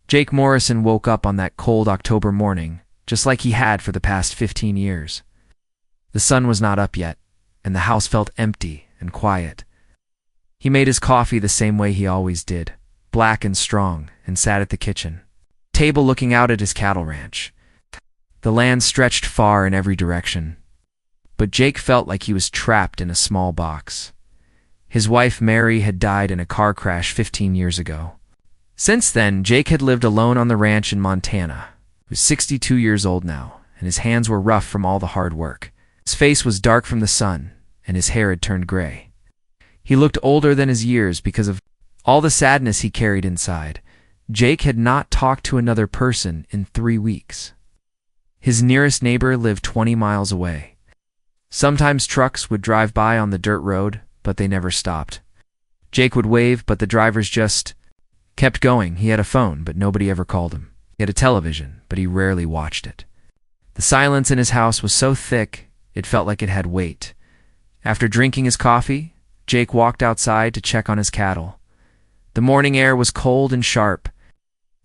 Jake Morrison woke up on that cold October morning, just like he had for the past 15 years. The sun was not up yet, and the house felt empty and quiet. He made his coffee the same way he always did, black and strong, and sat at the kitchen table looking out at his cattle ranch. The land stretched far in every direction, but Jake felt like he was trapped in a small box. His wife Mary had died in a car crash 15 years ago. Since then, Jake had lived alone on the ranch in Montana. He was 62 years old now, and his hands were rough from all the hard work. His face was dark from the sun, and his hair had turned gray. He looked older than his years because of all the sadness he carried inside. Jake had not talked to another person in 3 weeks. His nearest neighbor lived 20 miles away. Sometimes trucks would drive by on the dirt road, but they never stopped. Jake would wave, but the drivers just kept going. He had a phone, but nobody ever called him. He had a television, but he rarely watched it. The silence in his house was so thick, it felt like it had weight. After drinking his coffee, Jake walked outside to check on his cattle. The morning air was cold and sharp.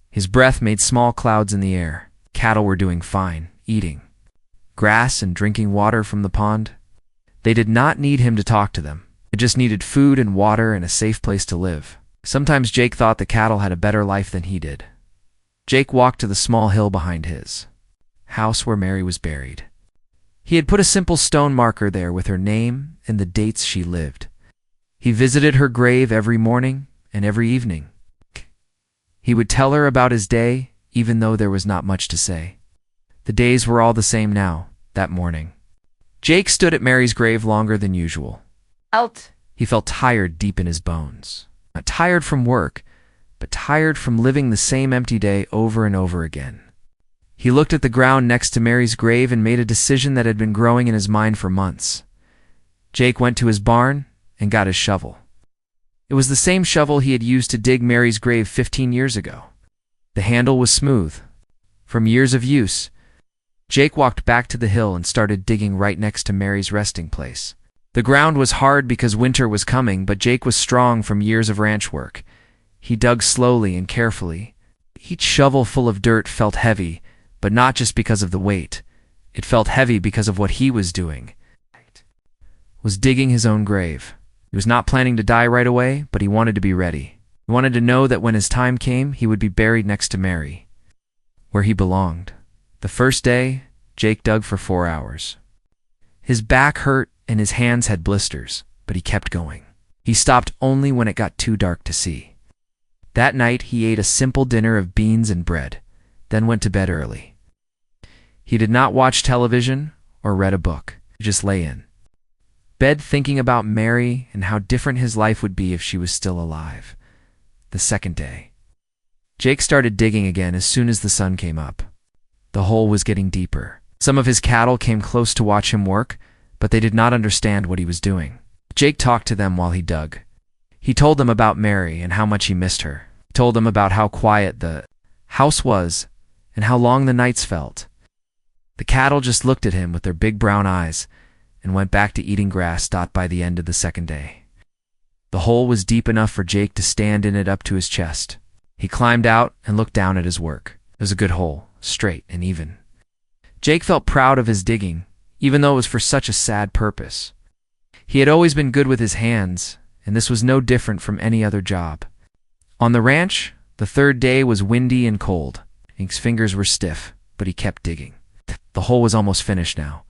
His breath made small clouds in the air. Cattle were doing fine, eating grass and drinking water from the pond. They did not need him to talk to them. They just needed food and water and a safe place to live. Sometimes Jake thought the cattle had a better life than he did. Jake walked to the small hill behind his house where Mary was buried. He had put a simple stone marker there with her name and the dates she lived. He visited her grave every morning and every evening. He would tell her about his day, even though there was not much to say. The days were all the same now, that morning. Jake stood at Mary's grave longer than usual. He felt tired deep in his bones. Not tired from work, but tired from living the same empty day over and over again. He looked at the ground next to Mary's grave and made a decision that had been growing in his mind for months. Jake went to his barn and got his shovel. It was the same shovel he had used to dig Mary's grave 15 years ago. The handle was smooth. From years of use, Jake walked back to the hill and started digging right next to Mary's resting place. The ground was hard because winter was coming, but Jake was strong from years of ranch work. He dug slowly and carefully. Each shovel full of dirt felt heavy, but not just because of the weight. It felt heavy because of what he was doing. Was digging his own grave. He was not planning to die right away, but he wanted to be ready. He wanted to know that when his time came, he would be buried next to Mary, where he belonged. The first day, Jake dug for 4 hours. His back hurt and his hands had blisters, but he kept going. He stopped only when it got too dark to see. That night, he ate a simple dinner of beans and bread, then went to bed early. He did not watch television or read a book. He just lay in bed thinking about Mary and how different his life would be if she was still alive. The second day, Jake started digging again as soon as the sun came up. The hole was getting deeper. Some of his cattle came close to watch him work, but they did not understand what he was doing. Jake talked to them while he dug. He told them about Mary and how much he missed her. He told them about how quiet the house was and how long the nights felt. The cattle just looked at him with their big brown eyes and went back to eating grass. By the end of the second day, the hole was deep enough for Jake to stand in it up to his chest. He climbed out and looked down at his work. It was a good hole, straight and even. Jake felt proud of his digging, even though it was for such a sad purpose. He had always been good with his hands, and this was no different from any other job. On the ranch, the third day was windy and cold. Jake's fingers were stiff, but he kept digging. The hole was almost finished now.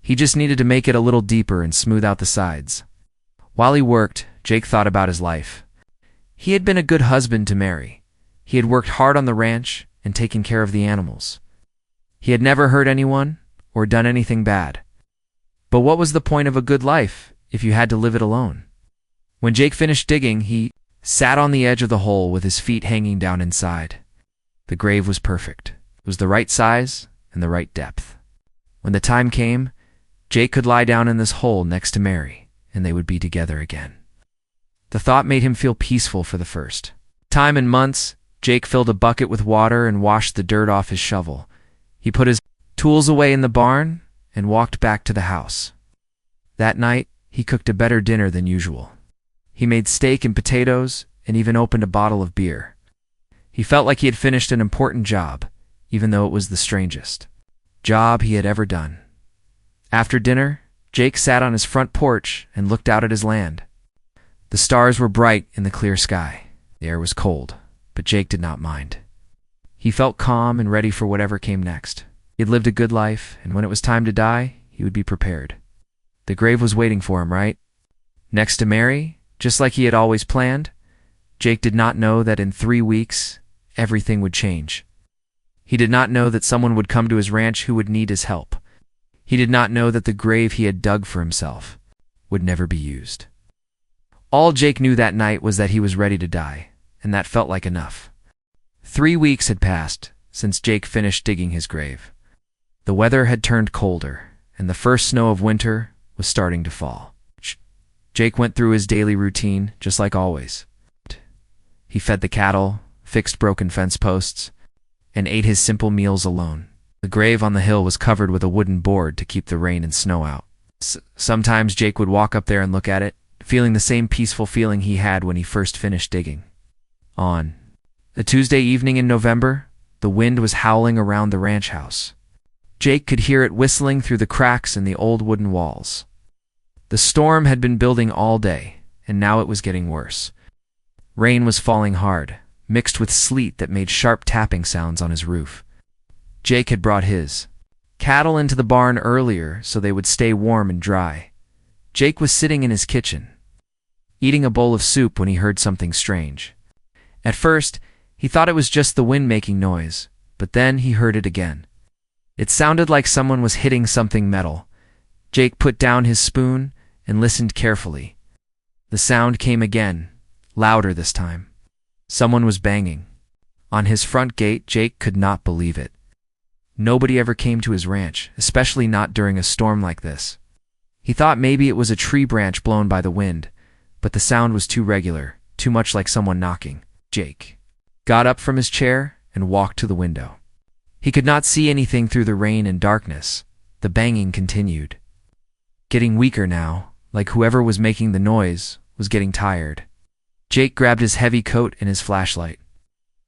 He just needed to make it a little deeper and smooth out the sides. While he worked, Jake thought about his life. He had been a good husband to Mary. He had worked hard on the ranch and taken care of the animals. He had never hurt anyone or done anything bad. But what was the point of a good life if you had to live it alone? When Jake finished digging, he sat on the edge of the hole with his feet hanging down inside. The grave was perfect. It was the right size and the right depth. When the time came, Jake could lie down in this hole next to Mary, and they would be together again. The thought made him feel peaceful for the first time in months. Jake filled a bucket with water and washed the dirt off his shovel. He put his tools away in the barn and walked back to the house. That night, he cooked a better dinner than usual. He made steak and potatoes and even opened a bottle of beer. He felt like he had finished an important job, even though it was the strangest job he had ever done. After dinner, Jake sat on his front porch and looked out at his land. The stars were bright in the clear sky. The air was cold, but Jake did not mind. He felt calm and ready for whatever came next. He had lived a good life, and when it was time to die, he would be prepared. The grave was waiting for him, right? Next to Mary, just like he had always planned. Jake did not know that in 3 weeks, everything would change. He did not know that someone would come to his ranch who would need his help. He did not know that the grave he had dug for himself would never be used. All Jake knew that night was that he was ready to die, and that felt like enough. 3 weeks had passed since Jake finished digging his grave. The weather had turned colder, and the first snow of winter was starting to fall. Jake went through his daily routine, just like always. He fed the cattle, fixed broken fence posts, and ate his simple meals alone. The grave on the hill was covered with a wooden board to keep the rain and snow out. Sometimes Jake would walk up there and look at it, feeling the same peaceful feeling he had when he first finished digging. On a Tuesday evening in November, the wind was howling around the ranch house. Jake could hear it whistling through the cracks in the old wooden walls. The storm had been building all day, and now it was getting worse. Rain was falling hard, mixed with sleet that made sharp tapping sounds on his roof. Jake had brought his cattle into the barn earlier so they would stay warm and dry. Jake was sitting in his kitchen, eating a bowl of soup when he heard something strange. At first, he thought it was just the wind making noise, but then he heard it again. It sounded like someone was hitting something metal. Jake put down his spoon and listened carefully. The sound came again, louder this time. Someone was banging. On his front gate, Jake could not believe it. Nobody ever came to his ranch, especially not during a storm like this. He thought maybe it was a tree branch blown by the wind, but the sound was too regular, too much like someone knocking. Jake got up from his chair and walked to the window. He could not see anything through the rain and darkness. The banging continued, getting weaker now, like whoever was making the noise was getting tired. Jake grabbed his heavy coat and his flashlight.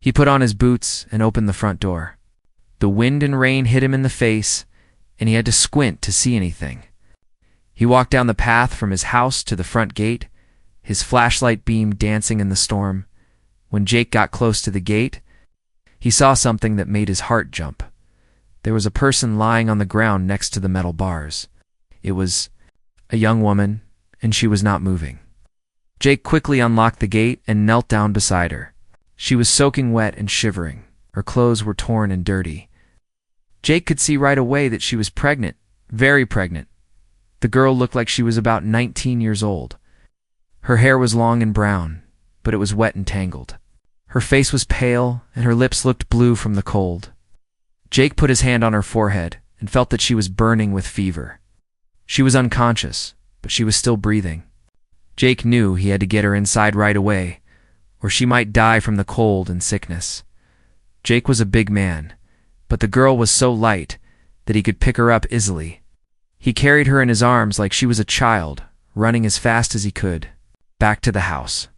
He put on his boots and opened the front door. The wind and rain hit him in the face, and he had to squint to see anything. He walked down the path from his house to the front gate, his flashlight beam dancing in the storm. When Jake got close to the gate, he saw something that made his heart jump. There was a person lying on the ground next to the metal bars. It was a young woman, and she was not moving. Jake quickly unlocked the gate and knelt down beside her. She was soaking wet and shivering. Her clothes were torn and dirty. Jake could see right away that she was pregnant, very pregnant. The girl looked like she was about 19 years old. Her hair was long and brown, but it was wet and tangled. Her face was pale, and her lips looked blue from the cold. Jake put his hand on her forehead and felt that she was burning with fever. She was unconscious, but she was still breathing. Jake knew he had to get her inside right away, or she might die from the cold and sickness. Jake was a big man, but the girl was so light that he could pick her up easily. He carried her in his arms like she was a child, running as fast as he could, back to the house.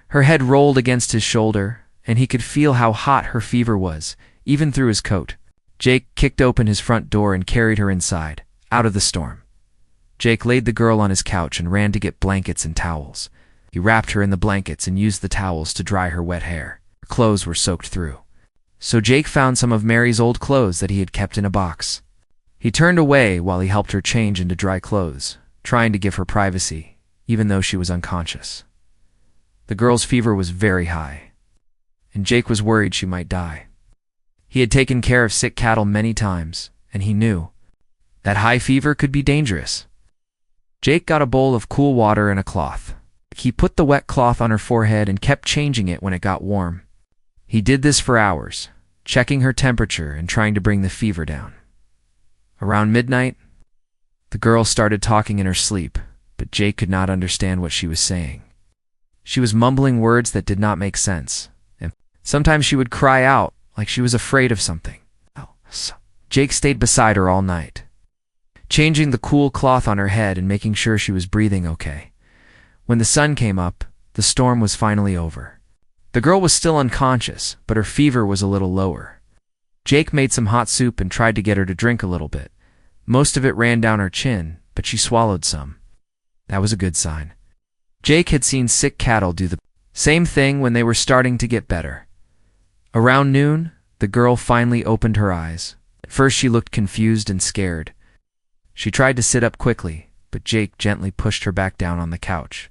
Her head rolled against his shoulder, and he could feel how hot her fever was, even through his coat. Jake kicked open his front door and carried her inside, out of the storm. Jake laid the girl on his couch and ran to get blankets and towels. He wrapped her in the blankets and used the towels to dry her wet hair. Her clothes were soaked through. So Jake found some of Mary's old clothes that he had kept in a box. He turned away while he helped her change into dry clothes, trying to give her privacy, even though she was unconscious. The girl's fever was very high, and Jake was worried she might die. He had taken care of sick cattle many times, and he knew that high fever could be dangerous. Jake got a bowl of cool water and a cloth. He put the wet cloth on her forehead and kept changing it when it got warm. He did this for hours, checking her temperature and trying to bring the fever down. Around midnight, the girl started talking in her sleep, but Jake could not understand what she was saying. She was mumbling words that did not make sense, and sometimes she would cry out like she was afraid of something. Jake stayed beside her all night, changing the cool cloth on her head and making sure she was breathing okay. When the sun came up, the storm was finally over. The girl was still unconscious, but her fever was a little lower. Jake made some hot soup and tried to get her to drink a little bit. Most of it ran down her chin, but she swallowed some. That was a good sign. Jake had seen sick cattle do the same thing when they were starting to get better. Around noon, the girl finally opened her eyes. At first she looked confused and scared. She tried to sit up quickly, but Jake gently pushed her back down on the couch.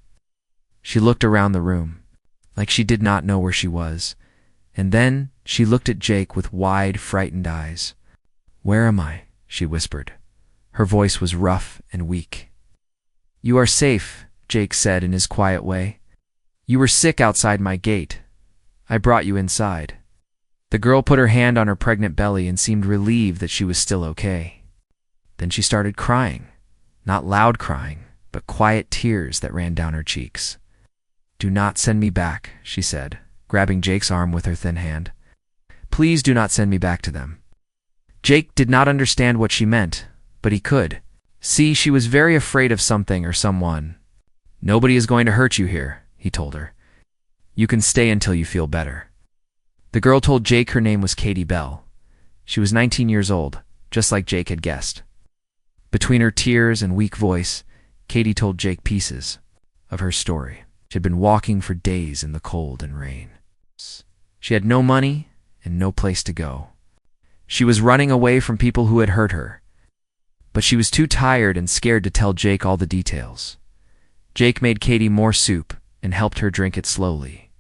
She looked around the room, like she did not know where she was, and then she looked at Jake with wide, frightened eyes. "Where am I?" she whispered. Her voice was rough and weak. "You are safe," Jake said in his quiet way. "You were sick outside my gate. I brought you inside." The girl put her hand on her pregnant belly and seemed relieved that she was still okay. Then she started crying, not loud crying, but quiet tears that ran down her cheeks. "Do not send me back," she said, grabbing Jake's arm with her thin hand. "Please do not send me back to them." Jake did not understand what she meant, but he could. See, she was very afraid of something or someone. "Nobody is going to hurt you here," he told her. "You can stay until you feel better." The girl told Jake her name was Katie Bell. She was 19 years old, just like Jake had guessed. Between her tears and weak voice, Katie told Jake pieces of her story. She had been walking for days in the cold and rain. She had no money and no place to go. She was running away from people who had hurt her. But she was too tired and scared to tell Jake all the details. Jake made Katie more soup and helped her drink it slowly.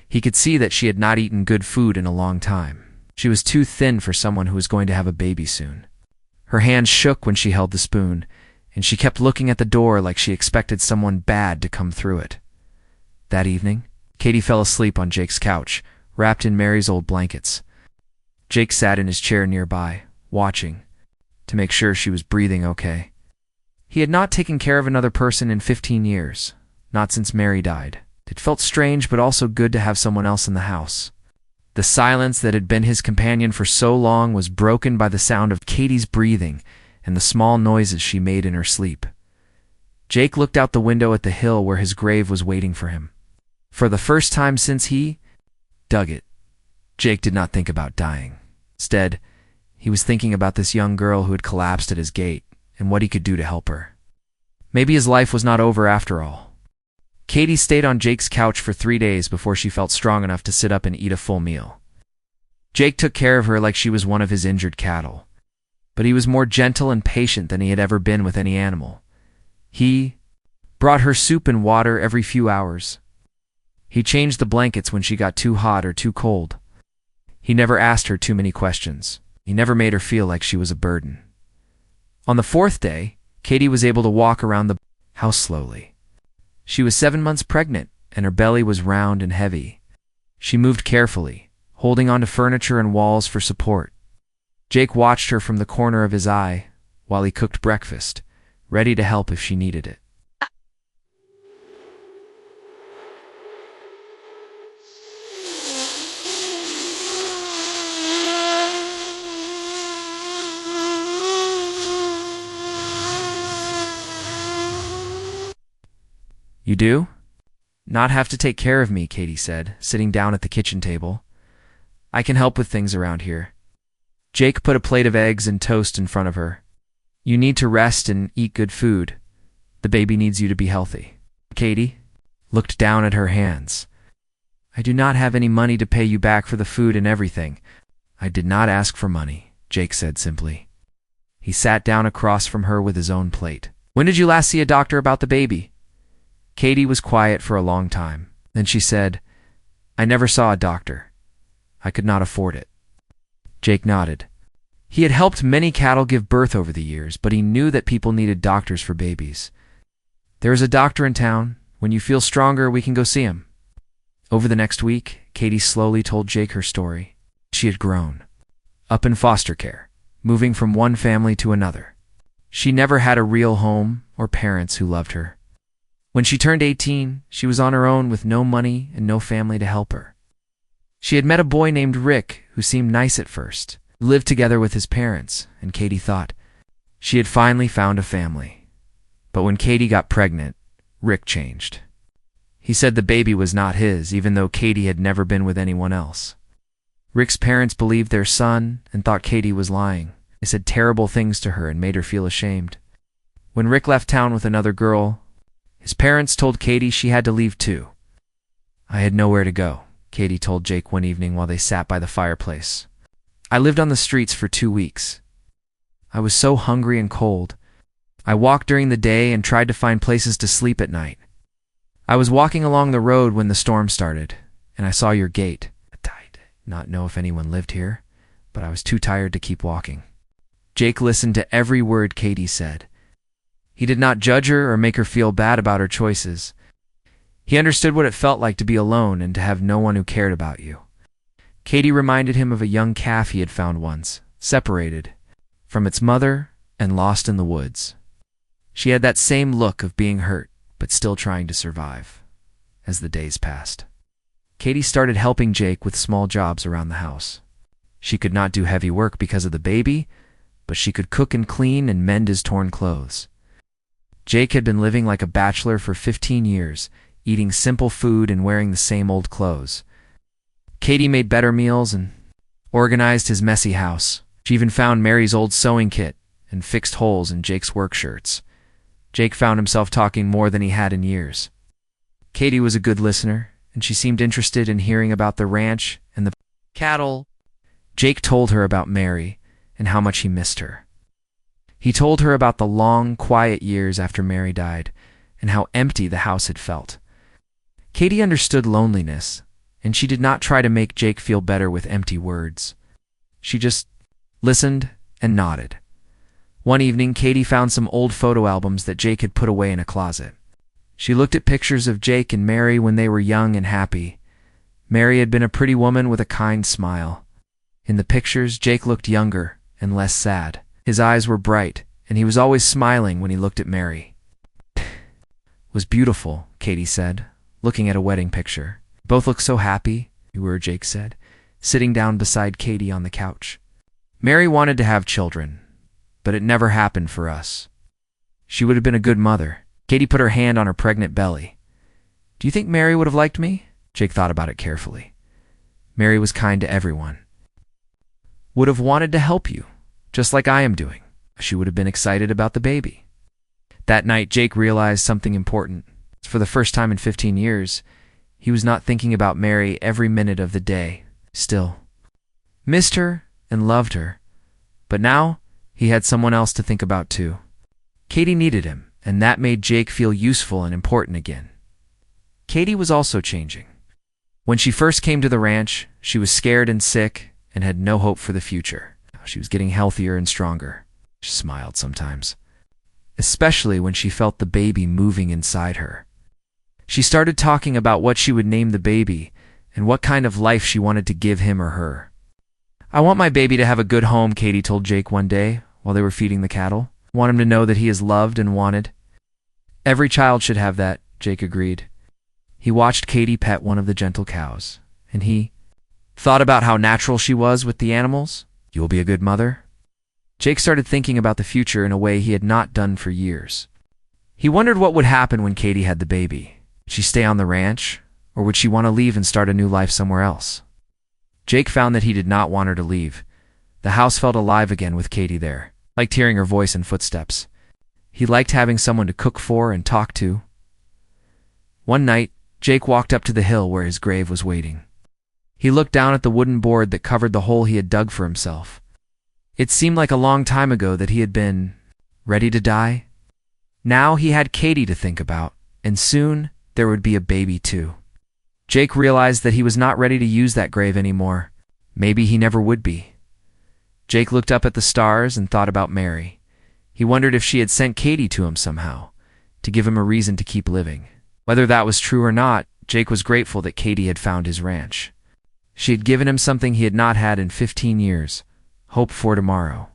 He could see that she had not eaten good food in a long time. She was too thin for someone who was going to have a baby soon. Her hands shook when she held the spoon, and she kept looking at the door like she expected someone bad to come through it. That evening, Katie fell asleep on Jake's couch, wrapped in Mary's old blankets. Jake sat in his chair nearby, watching, to make sure she was breathing okay. He had not taken care of another person in 15 years, not since Mary died. It felt strange but also good to have someone else in the house. The silence that had been his companion for so long was broken by the sound of Katie's breathing and the small noises she made in her sleep. Jake looked out the window at the hill where his grave was waiting for him. For the first time since he dug it, Jake did not think about dying. Instead, he was thinking about this young girl who had collapsed at his gate and what he could do to help her. Maybe his life was not over after all. Katie stayed on Jake's couch for 3 days before she felt strong enough to sit up and eat a full meal. Jake took care of her like she was one of his injured cattle, but he was more gentle and patient than he had ever been with any animal. He brought her soup and water every few hours. He changed the blankets when she got too hot or too cold. He never asked her too many questions. He never made her feel like she was a burden. On the 4th day, Katie was able to walk around the house slowly. She was 7 months pregnant, and her belly was round and heavy. She moved carefully, holding onto furniture and walls for support. Jake watched her from the corner of his eye while he cooked breakfast, ready to help if she needed it. "You do? Not have to take care of me," Katie said, sitting down at the kitchen table. "I can help with things around here." Jake put a plate of eggs and toast in front of her. "You need to rest and eat good food. The baby needs you to be healthy." Katie looked down at her hands. "I do not have any money to pay you back for the food and everything." "I did not ask for money," Jake said simply. He sat down across from her with his own plate. "When did you last see a doctor about the baby?" Katie was quiet for a long time. Then she said, "I never saw a doctor. I could not afford it." Jake nodded. He had helped many cattle give birth over the years, but he knew that people needed doctors for babies. "There is a doctor in town. When you feel stronger, we can go see him." Over the next week, Katie slowly told Jake her story. She had grown up in foster care, moving from one family to another. She never had a real home or parents who loved her. When she turned 18, she was on her own with no money and no family to help her. She had met a boy named Rick who seemed nice at first, lived together with his parents, and Katie thought she had finally found a family. But when Katie got pregnant, Rick changed. He said the baby was not his, even though Katie had never been with anyone else. Rick's parents believed their son and thought Katie was lying. They said terrible things to her and made her feel ashamed. When Rick left town with another girl, his parents told Katie she had to leave too. "I had nowhere to go," Katie told Jake one evening while they sat by the fireplace. "I lived on the streets for 2 weeks. I was so hungry and cold. I walked during the day and tried to find places to sleep at night. I was walking along the road when the storm started, and I saw your gate. I did not know if anyone lived here, but I was too tired to keep walking." Jake listened to every word Katie said. He did not judge her or make her feel bad about her choices. He understood what it felt like to be alone and to have no one who cared about you. Katie reminded him of a young calf he had found once, separated from its mother and lost in the woods. She had that same look of being hurt, but still trying to survive. As the days passed, Katie started helping Jake with small jobs around the house. She could not do heavy work because of the baby, but she could cook and clean and mend his torn clothes. Jake had been living like a bachelor for 15 years, eating simple food and wearing the same old clothes. Katie made better meals and organized his messy house. She even found Mary's old sewing kit and fixed holes in Jake's work shirts. Jake found himself talking more than he had in years. Katie was a good listener, and she seemed interested in hearing about the ranch and the cattle. Jake told her about Mary and how much he missed her. He told her about the long, quiet years after Mary died and how empty the house had felt. Katie understood loneliness, and she did not try to make Jake feel better with empty words. She just listened and nodded. One evening, Katie found some old photo albums that Jake had put away in a closet. She looked at pictures of Jake and Mary when they were young and happy. Mary had been a pretty woman with a kind smile. In the pictures, Jake looked younger and less sad. His eyes were bright, and he was always smiling when he looked at Mary. "It was beautiful," Katie said, looking at a wedding picture. "Both look so happy," you were, Jake said, sitting down beside Katie on the couch. "Mary wanted to have children, but it never happened for us. She would have been a good mother." Katie put her hand on her pregnant belly. "Do you think Mary would have liked me?" Jake thought about it carefully. Mary was kind to everyone. "Would have wanted to help you, just like I am doing. She would have been excited about the baby." That night, Jake realized something important. For the first time in 15 years, he was not thinking about Mary every minute of the day. Still missed her and loved her, but now he had someone else to think about too. Katie needed him, and that made Jake feel useful and important again. Katie was also changing. When she first came to the ranch, she was scared and sick and had no hope for the future. She was getting healthier and stronger. She smiled sometimes, especially when she felt the baby moving inside her. She started talking about what she would name the baby and what kind of life she wanted to give him or her. "I want my baby to have a good home," Katie told Jake one day while they were feeding the cattle. "I want him to know that he is loved and wanted." "Every child should have that," Jake agreed. He watched Katie pet one of the gentle cows, and he thought about how natural she was with the animals. "You will be a good mother?" Jake started thinking about the future in a way he had not done for years. He wondered what would happen when Katie had the baby. Would she stay on the ranch, or would she want to leave and start a new life somewhere else? Jake found that he did not want her to leave. The house felt alive again with Katie there. He liked hearing her voice and footsteps. He liked having someone to cook for and talk to. One night, Jake walked up to the hill where his grave was waiting. He looked down at the wooden board that covered the hole he had dug for himself. It seemed like a long time ago that he had been ready to die. Now he had Katie to think about, and soon there would be a baby too. Jake realized that he was not ready to use that grave anymore. Maybe he never would be. Jake looked up at the stars and thought about Mary. He wondered if she had sent Katie to him somehow, to give him a reason to keep living. Whether that was true or not, Jake was grateful that Katie had found his ranch. She had given him something he had not had in 15 years, hope for tomorrow.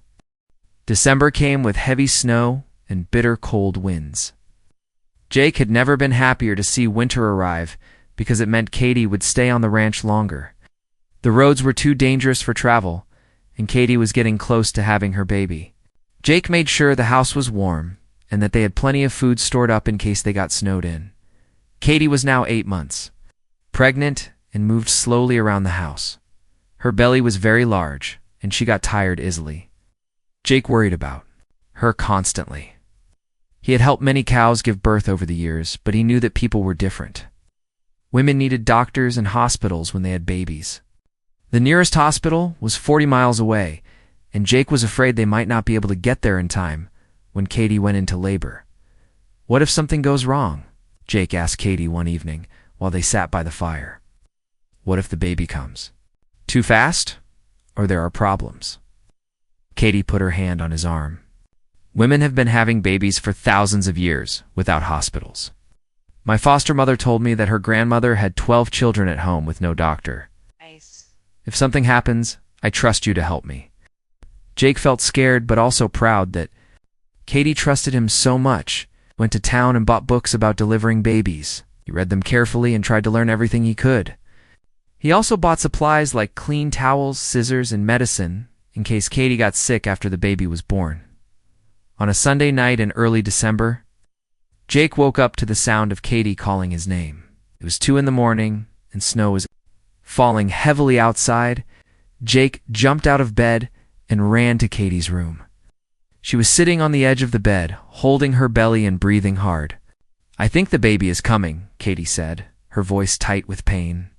December came with heavy snow and bitter cold winds. Jake had never been happier to see winter arrive because it meant Katie would stay on the ranch longer. The roads were too dangerous for travel, and Katie was getting close to having her baby. Jake made sure the house was warm and that they had plenty of food stored up in case they got snowed in. Katie was now 8 months, pregnant, and moved slowly around the house. Her belly was very large, and she got tired easily. Jake worried about her constantly. He had helped many cows give birth over the years, but he knew that people were different. Women needed doctors and hospitals when they had babies. The nearest hospital was 40 miles away, and Jake was afraid they might not be able to get there in time when Katie went into labor. "What if something goes wrong?" Jake asked Katie one evening while they sat by the fire. "What if the baby comes too fast, or there are problems?" Katie put her hand on his arm. "Women have been having babies for thousands of years without hospitals. My foster mother told me that her grandmother had 12 children at home with no doctor. Nice. If something happens, I trust you to help me." Jake felt scared but also proud that Katie trusted him so much. Went to town and bought books about delivering babies. He read them carefully and tried to learn everything he could. He also bought supplies like clean towels, scissors, and medicine in case Katie got sick after the baby was born. On a Sunday night in early December, Jake woke up to the sound of Katie calling his name. It was 2 in the morning, and snow was falling heavily outside. Jake jumped out of bed and ran to Katie's room. She was sitting on the edge of the bed, holding her belly and breathing hard. "I think the baby is coming," Katie said, her voice tight with pain.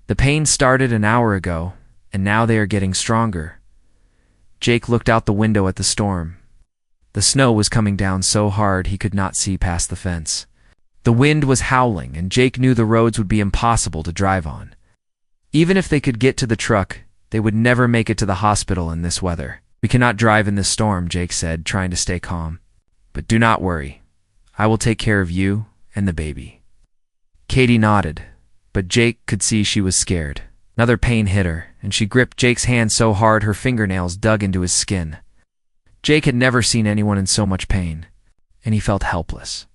"The pain started an hour ago, and now they are getting stronger." Jake looked out the window at the storm. The snow was coming down so hard he could not see past the fence. The wind was howling, and Jake knew the roads would be impossible to drive on. Even if they could get to the truck, they would never make it to the hospital in this weather. "We cannot drive in this storm," Jake said, trying to stay calm. "But do not worry. I will take care of you and the baby." Katie nodded, but Jake could see she was scared. Another pain hit her, and she gripped Jake's hand so hard her fingernails dug into his skin. Jake had never seen anyone in so much pain, and he felt helpless.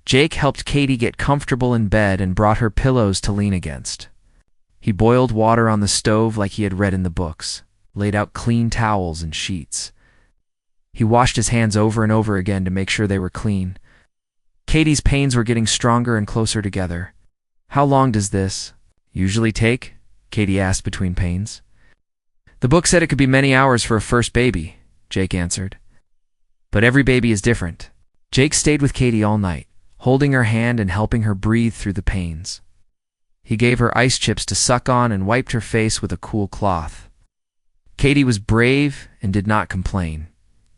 Jake helped Katie get comfortable in bed and brought her pillows to lean against. He boiled water on the stove like he had read in the books, laid out clean towels and sheets. He washed his hands over and over again to make sure they were clean. Katie's pains were getting stronger and closer together. "How long does this usually take?" Katie asked between pains. "The book said it could be many hours for a first baby," Jake answered. "But every baby is different." Jake stayed with Katie all night, holding her hand and helping her breathe through the pains. He gave her ice chips to suck on and wiped her face with a cool cloth. Katie was brave and did not complain,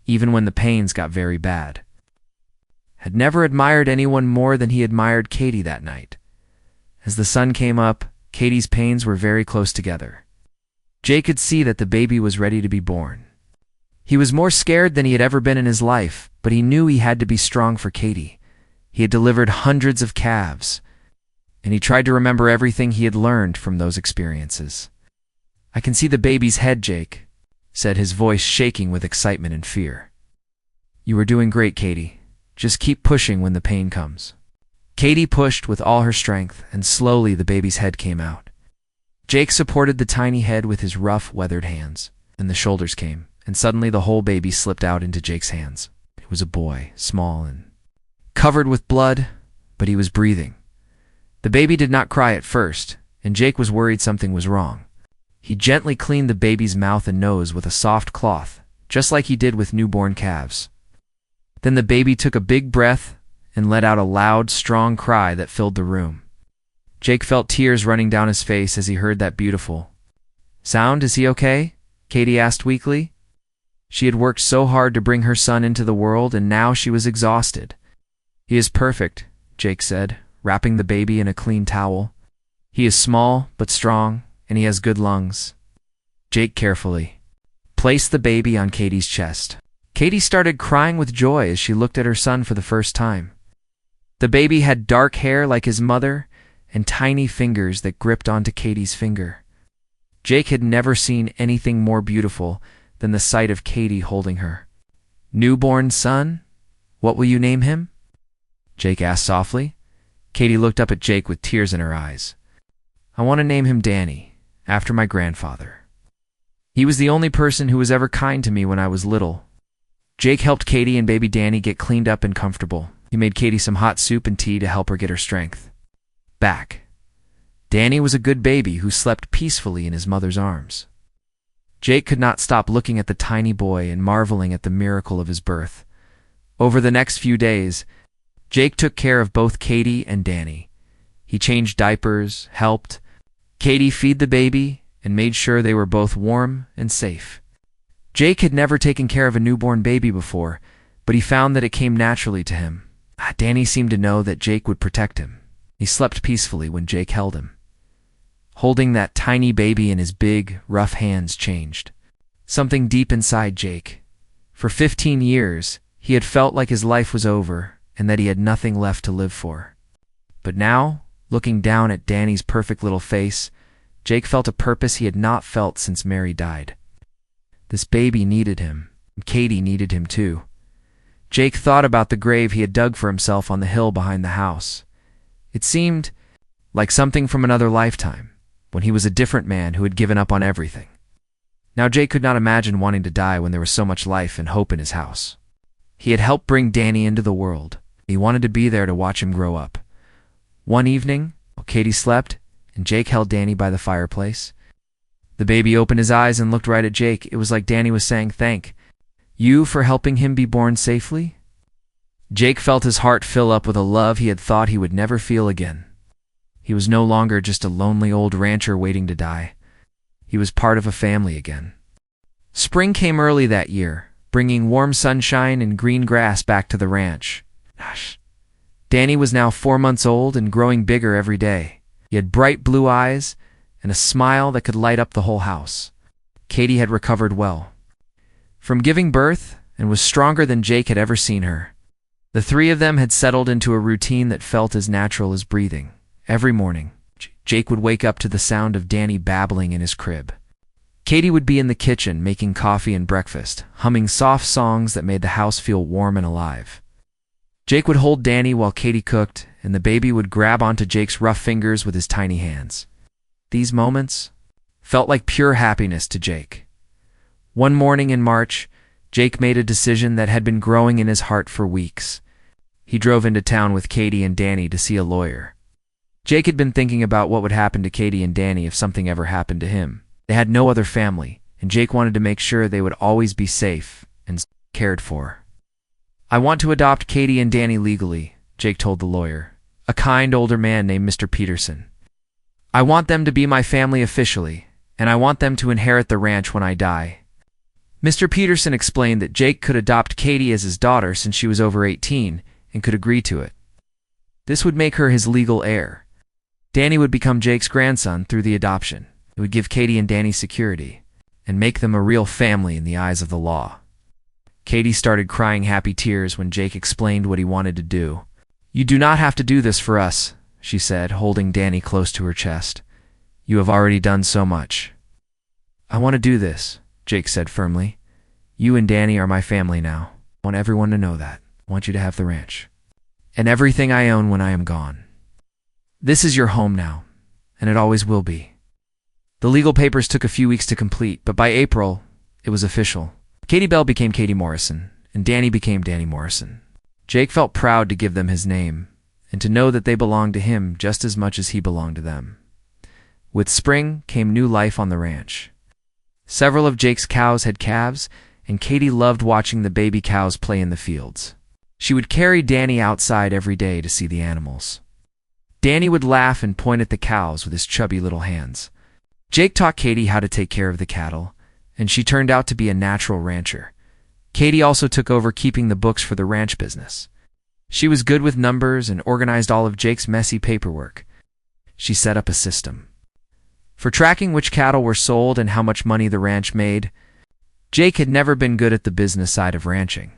even when the pains got very bad. Had never admired anyone more than he admired Katie that night. As the sun came up, Katie's pains were very close together. Jake could see that the baby was ready to be born. He was more scared than he had ever been in his life, but he knew he had to be strong for Katie. He had delivered hundreds of calves, and he tried to remember everything he had learned from those experiences. "I can see the baby's head, Jake," said his voice shaking with excitement and fear. "You are doing great, Katie. Just keep pushing when the pain comes." Katie pushed with all her strength, and slowly the baby's head came out. Jake supported the tiny head with his rough, weathered hands, and the shoulders came, and suddenly the whole baby slipped out into Jake's hands. It was a boy, small and covered with blood, but he was breathing. The baby did not cry at first, and Jake was worried something was wrong. He gently cleaned the baby's mouth and nose with a soft cloth, just like he did with newborn calves. Then the baby took a big breath and let out a loud, strong cry that filled the room. Jake felt tears running down his face as he heard that beautiful sound. "Is he okay?" Katie asked weakly. She had worked so hard to bring her son into the world, and now she was exhausted. "He is perfect," Jake said, wrapping the baby in a clean towel. "He is small but strong, and he has good lungs." Jake carefully placed the baby on Katie's chest. Katie started crying with joy as she looked at her son for the first time. The baby had dark hair like his mother and tiny fingers that gripped onto Katie's finger. Jake had never seen anything more beautiful than the sight of Katie holding her. "Newborn son, what will you name him?" Jake asked softly. Katie looked up at Jake with tears in her eyes. "I want to name him Danny, after my grandfather. He was the only person who was ever kind to me when I was little." Jake helped Katie and baby Danny get cleaned up and comfortable. He made Katie some hot soup and tea to help her get her strength back. Danny was a good baby who slept peacefully in his mother's arms. Jake could not stop looking at the tiny boy and marveling at the miracle of his birth. Over the next few days, Jake took care of both Katie and Danny. He changed diapers, helped Katie feed the baby, and made sure they were both warm and safe. Jake had never taken care of a newborn baby before, but he found that it came naturally to him. Danny seemed to know that Jake would protect him. He slept peacefully when Jake held him. Holding that tiny baby in his big, rough hands changed something deep inside Jake. For 15 years, he had felt like his life was over and that he had nothing left to live for. But now, looking down at Danny's perfect little face, Jake felt a purpose he had not felt since Mary died. This baby needed him, and Katie needed him too. Jake thought about the grave he had dug for himself on the hill behind the house. It seemed like something from another lifetime, when he was a different man who had given up on everything. Now Jake could not imagine wanting to die when there was so much life and hope in his house. He had helped bring Danny into the world. He wanted to be there to watch him grow up. One evening, while Katie slept and Jake held Danny by the fireplace, the baby opened his eyes and looked right at Jake. It was like Danny was saying, "Thank you for helping him be born safely." Jake felt his heart fill up with a love he had thought he would never feel again. He was no longer just a lonely old rancher waiting to die. He was part of a family again. Spring came early that year, bringing warm sunshine and green grass back to the ranch. Danny was now 4 months old and growing bigger every day. He had bright blue eyes and a smile that could light up the whole house. Katie had recovered well from giving birth and was stronger than Jake had ever seen her. The three of them had settled into a routine that felt as natural as breathing. Every morning, Jake would wake up to the sound of Danny babbling in his crib. Katie would be in the kitchen making coffee and breakfast, humming soft songs that made the house feel warm and alive. Jake would hold Danny while Katie cooked, and the baby would grab onto Jake's rough fingers with his tiny hands. These moments felt like pure happiness to Jake. One morning in March, Jake made a decision that had been growing in his heart for weeks. He drove into town with Katie and Danny to see a lawyer. Jake had been thinking about what would happen to Katie and Danny if something ever happened to him. They had no other family, and Jake wanted to make sure they would always be safe and cared for. "I want to adopt Katie and Danny legally," Jake told the lawyer, a kind older man named Mr. Peterson. "I want them to be my family officially, and I want them to inherit the ranch when I die." Mr. Peterson explained that Jake could adopt Katie as his daughter since she was over 18 and could agree to it. This would make her his legal heir. Danny would become Jake's grandson through the adoption. It would give Katie and Danny security and make them a real family in the eyes of the law. Katie started crying happy tears when Jake explained what he wanted to do. "You do not have to do this for us," she said, holding Danny close to her chest. "You have already done so much." "I want to do this," Jake said firmly. "You and Danny are my family now. I want everyone to know that. I want you to have the ranch and everything I own when I am gone. This is your home now, and it always will be." The legal papers took a few weeks to complete, but by April, it was official. Katie Bell became Katie Morrison, and Danny became Danny Morrison. Jake felt proud to give them his name, and to know that they belonged to him just as much as he belonged to them. With spring came new life on the ranch. Several of Jake's cows had calves, and Katie loved watching the baby cows play in the fields. She would carry Danny outside every day to see the animals. Danny would laugh and point at the cows with his chubby little hands. Jake taught Katie how to take care of the cattle, and she turned out to be a natural rancher. Katie also took over keeping the books for the ranch business. She was good with numbers and organized all of Jake's messy paperwork. She set up a system for tracking which cattle were sold and how much money the ranch made. Jake had never been good at the business side of ranching,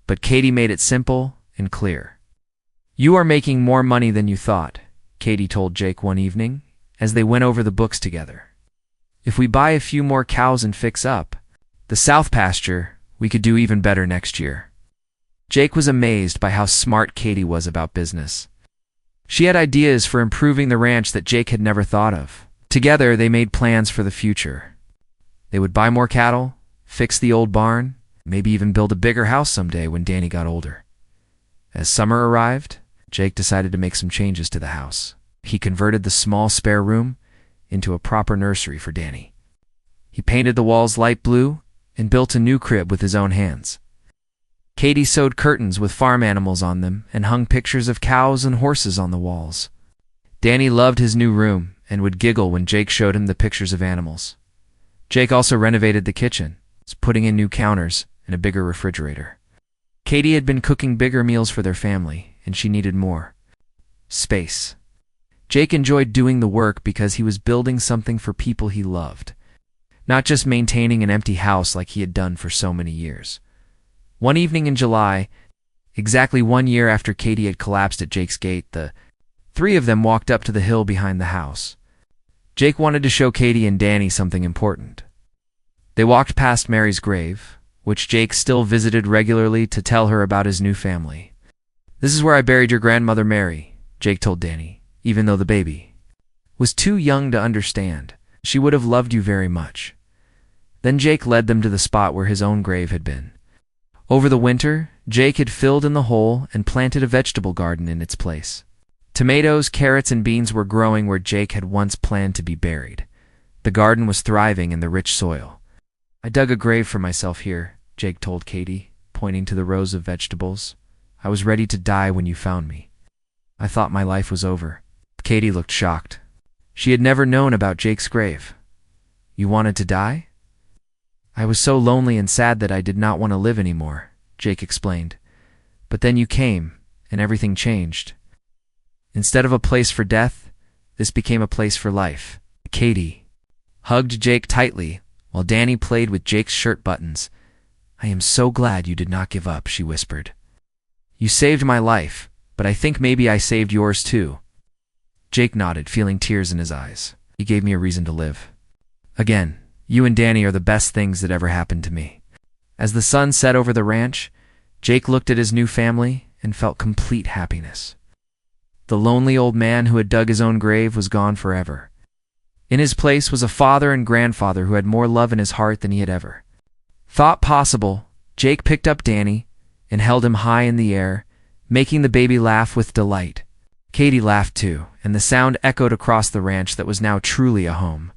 but Katie made it simple and clear. "You are making more money than you thought," Katie told Jake one evening as they went over the books together. "If we buy a few more cows and fix up the south pasture, we could do even better next year." Jake was amazed by how smart Katie was about business. She had ideas for improving the ranch that Jake had never thought of. Together, they made plans for the future. They would buy more cattle, fix the old barn, maybe even build a bigger house someday when Danny got older. As summer arrived, Jake decided to make some changes to the house. He converted the small spare room into a proper nursery for Danny. He painted the walls light blue and built a new crib with his own hands. Katie sewed curtains with farm animals on them and hung pictures of cows and horses on the walls. Danny loved his new room and would giggle when Jake showed him the pictures of animals. Jake also renovated the kitchen, putting in new counters and a bigger refrigerator. Katie had been cooking bigger meals for their family, and she needed more space. Jake enjoyed doing the work because he was building something for people he loved, not just maintaining an empty house like he had done for so many years. One evening in July, exactly 1 year after Katie had collapsed at Jake's gate, the three of them walked up to the hill behind the house. Jake wanted to show Katie and Danny something important. They walked past Mary's grave, which Jake still visited regularly to tell her about his new family. "This is where I buried your grandmother Mary," Jake told Danny, even though the baby was too young to understand. "She would have loved you very much." Then Jake led them to the spot where his own grave had been. Over the winter, Jake had filled in the hole and planted a vegetable garden in its place. Tomatoes, carrots, and beans were growing where Jake had once planned to be buried. The garden was thriving in the rich soil. "I dug a grave for myself here," Jake told Katie, pointing to the rows of vegetables. "I was ready to die when you found me. I thought my life was over." Katie looked shocked. She had never known about Jake's grave. "You wanted to die?" "I was so lonely and sad that I did not want to live anymore," Jake explained. "But then you came, and everything changed. Instead of a place for death, this became a place for life." Katie hugged Jake tightly while Danny played with Jake's shirt buttons. "I am so glad you did not give up," she whispered. "You saved my life, but I think maybe I saved yours too." Jake nodded, feeling tears in his eyes. "You gave me a reason to live. Again, you and Danny are the best things that ever happened to me." As the sun set over the ranch, Jake looked at his new family and felt complete happiness. The lonely old man who had dug his own grave was gone forever. In his place was a father and grandfather who had more love in his heart than he had ever thought possible. Jake picked up Danny and held him high in the air, making the baby laugh with delight. Katie laughed too, and the sound echoed across the ranch that was now truly a home.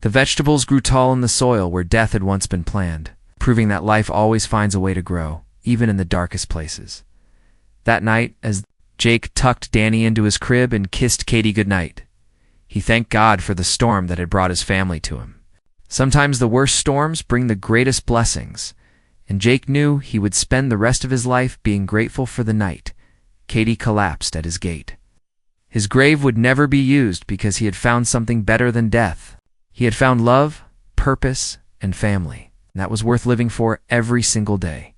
The vegetables grew tall in the soil where death had once been planned, proving that life always finds a way to grow, even in the darkest places. That night, as Jake tucked Danny into his crib and kissed Katie goodnight, he thanked God for the storm that had brought his family to him. Sometimes the worst storms bring the greatest blessings, and Jake knew he would spend the rest of his life being grateful for the night Katie collapsed at his gate. His grave would never be used because he had found something better than death. He had found love, purpose, and family, and that was worth living for every single day.